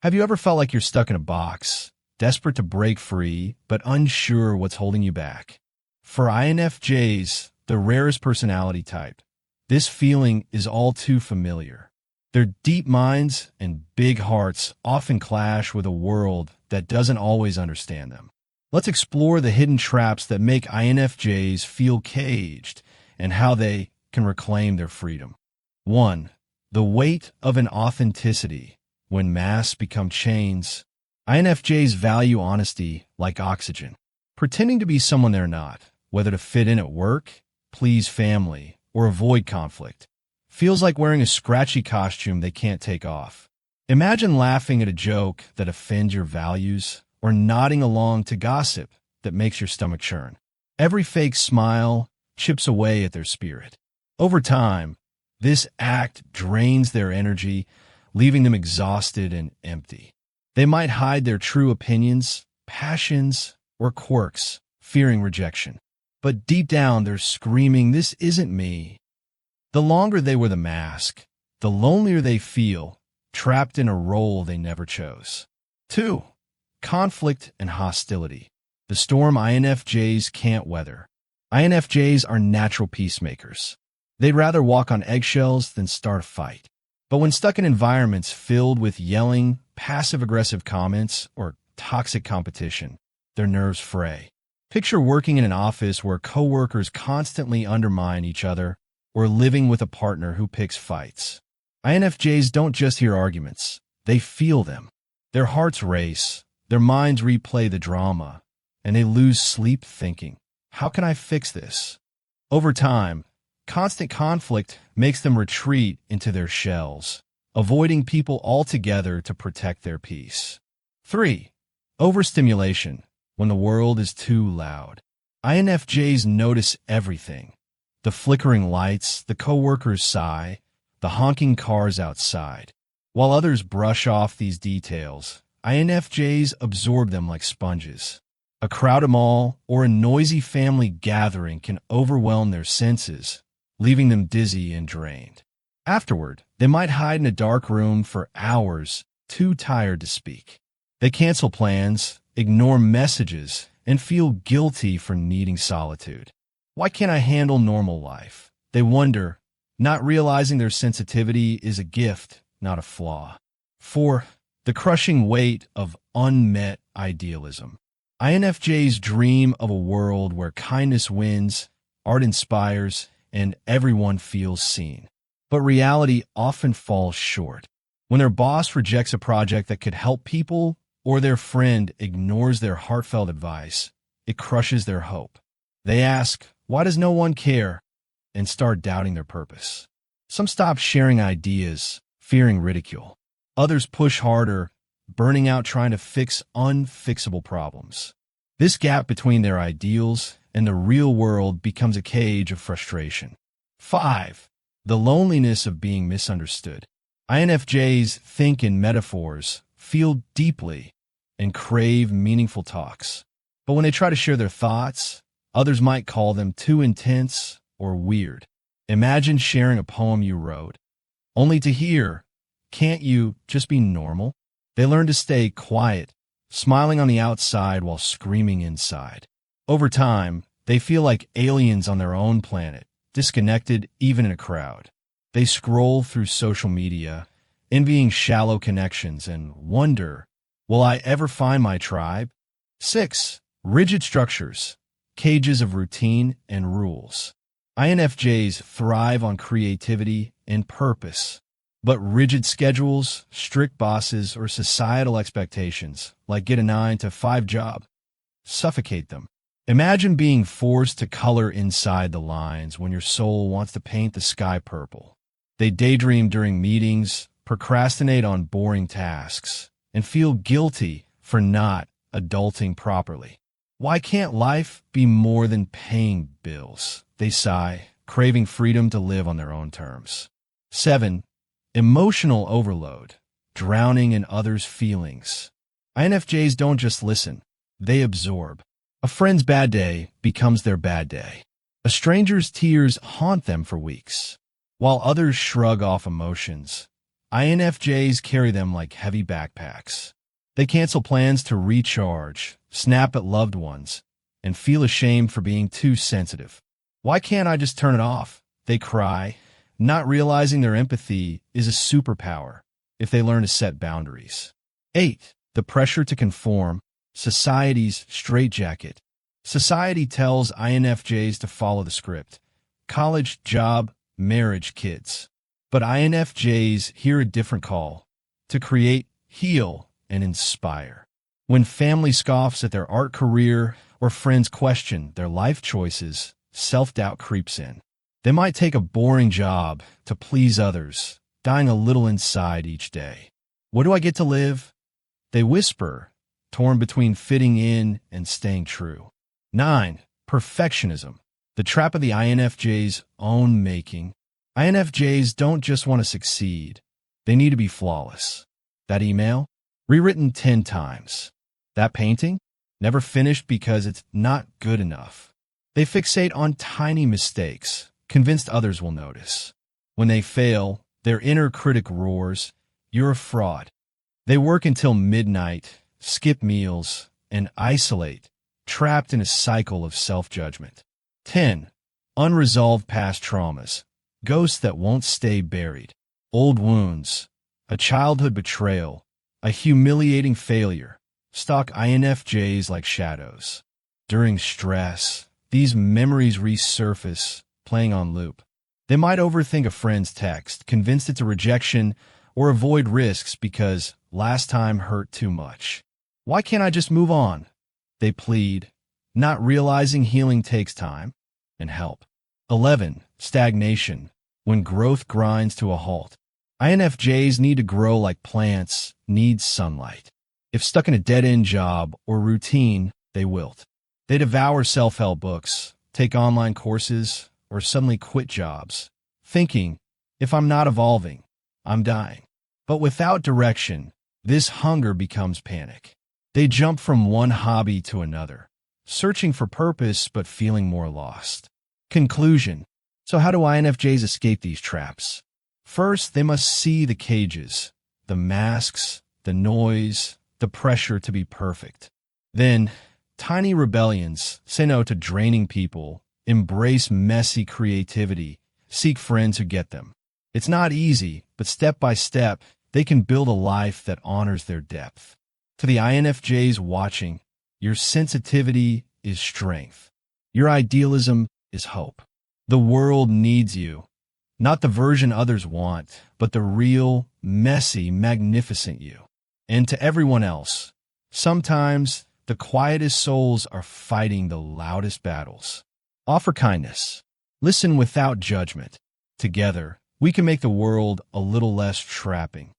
Have you ever felt like you're stuck in a box, desperate to break free, but unsure what's holding you back? For INFJs, the rarest personality type, this feeling is all too familiar. Their deep minds and big hearts often clash with a world that doesn't always understand them. Let's explore the hidden traps that make INFJs feel caged and how they can reclaim their freedom. 1. The weight of inauthenticity. When masks become chains, INFJs value honesty like oxygen. Pretending to be someone they're not, whether to fit in at work, please family, or avoid conflict, feels like wearing a scratchy costume they can't take off. Imagine laughing at a joke that offends your values or nodding along to gossip that makes your stomach churn. Every fake smile chips away at their spirit. Over time, this act drains their energy, leaving them exhausted and empty. They might hide their true opinions, passions, or quirks, fearing rejection. But deep down, they're screaming, "This isn't me." The longer they wear the mask, the lonelier they feel, trapped in a role they never chose. 2. Conflict and hostility. The storm INFJs can't weather. INFJs are natural peacemakers. They'd rather walk on eggshells than start a fight. But when stuck in environments filled with yelling, passive-aggressive comments, or toxic competition, their nerves fray. Picture working in an office where coworkers constantly undermine each other, or living with a partner who picks fights. INFJs don't just hear arguments, they feel them. Their hearts race, their minds replay the drama, and they lose sleep thinking, "How can I fix this?" Over time, constant conflict makes them retreat into their shells, avoiding people altogether to protect their peace. 3. Overstimulation. When the world is too loud. INFJs notice everything. The flickering lights, the coworker's sigh, the honking cars outside. While others brush off these details, INFJs absorb them like sponges. A crowded mall or a noisy family gathering can overwhelm their senses, leaving them dizzy and drained. Afterward, they might hide in a dark room for hours, too tired to speak. They cancel plans, ignore messages, and feel guilty for needing solitude. Why can't I handle normal life? They wonder, not realizing their sensitivity is a gift, not a flaw. 4. The crushing weight of unmet idealism. INFJs dream of a world where kindness wins, art inspires, and everyone feels seen. But reality often falls short. When their boss rejects a project that could help people, or their friend ignores their heartfelt advice, it crushes their hope. They ask, "Why does no one care?" and start doubting their purpose. Some stop sharing ideas, fearing ridicule. Others push harder, burning out trying to fix unfixable problems. This gap between their ideals and the real world becomes a cage of frustration. 5. The loneliness of being misunderstood. INFJs think in metaphors, feel deeply, and crave meaningful talks. But when they try to share their thoughts, others might call them too intense or weird. Imagine sharing a poem you wrote, only to hear, "Can't you just be normal?" They learn to stay quiet, smiling on the outside while screaming inside. Over time, they feel like aliens on their own planet, disconnected even in a crowd. They scroll through social media, envying shallow connections, and wonder, "Will I ever find my tribe?" 6. Rigid structures, cages of routine and rules. INFJs thrive on creativity and purpose, but rigid schedules, strict bosses, or societal expectations, like get a 9-to-5 job, suffocate them. Imagine being forced to color inside the lines when your soul wants to paint the sky purple. They daydream during meetings, procrastinate on boring tasks, and feel guilty for not adulting properly. Why can't life be more than paying bills? They sigh, craving freedom to live on their own terms. 7. Emotional overload, drowning in others' feelings. INFJs don't just listen, they absorb. A friend's bad day becomes their bad day. A stranger's tears haunt them for weeks. While others shrug off emotions, INFJs carry them like heavy backpacks. They cancel plans to recharge, snap at loved ones, and feel ashamed for being too sensitive. Why can't I just turn it off? They cry, not realizing their empathy is a superpower if they learn to set boundaries. 8. The pressure to conform, society's straitjacket. Society tells INFJs to follow the script. College, job, marriage, kids. But INFJs hear a different call: to create, heal, and inspire. When family scoffs at their art career or friends question their life choices, self-doubt creeps in. They might take a boring job to please others, dying a little inside each day. What do I get to live? They whisper, torn between fitting in and staying true. 9. Perfectionism, the trap of the INFJ's own making. INFJs don't just want to succeed. They need to be flawless. That email? Rewritten 10 times. That painting? Never finished because it's not good enough. They fixate on tiny mistakes, convinced others will notice. When they fail, their inner critic roars, "You're a fraud." They work until midnight, skip meals, and isolate, trapped in a cycle of self-judgment. 10. Unresolved past traumas, ghosts that won't stay buried. Old wounds, a childhood betrayal, a humiliating failure, stalk INFJs like shadows. During stress, these memories resurface, playing on loop. They might overthink a friend's text, convinced it's a rejection, or avoid risks because last time hurt too much. Why can't I just move on? They plead, not realizing healing takes time and help. 11. Stagnation, when growth grinds to a halt. INFJs need to grow like plants need sunlight. If stuck in a dead-end job or routine, they wilt. They devour self-help books, take online courses, or suddenly quit jobs, thinking, if I'm not evolving, I'm dying. But without direction, this hunger becomes panic. They jump from one hobby to another, searching for purpose but feeling more lost. Conclusion. So how do INFJs escape these traps? First, they must see the cages, the masks, the noise, the pressure to be perfect. Then, tiny rebellions, say no to draining people, embrace messy creativity, seek friends who get them. It's not easy, but step by step, they can build a life that honors their depth. To the INFJs watching, your sensitivity is strength. Your idealism is hope. The world needs you. Not the version others want, but the real, messy, magnificent you. And to everyone else, sometimes the quietest souls are fighting the loudest battles. Offer kindness. Listen without judgment. Together, we can make the world a little less trapping.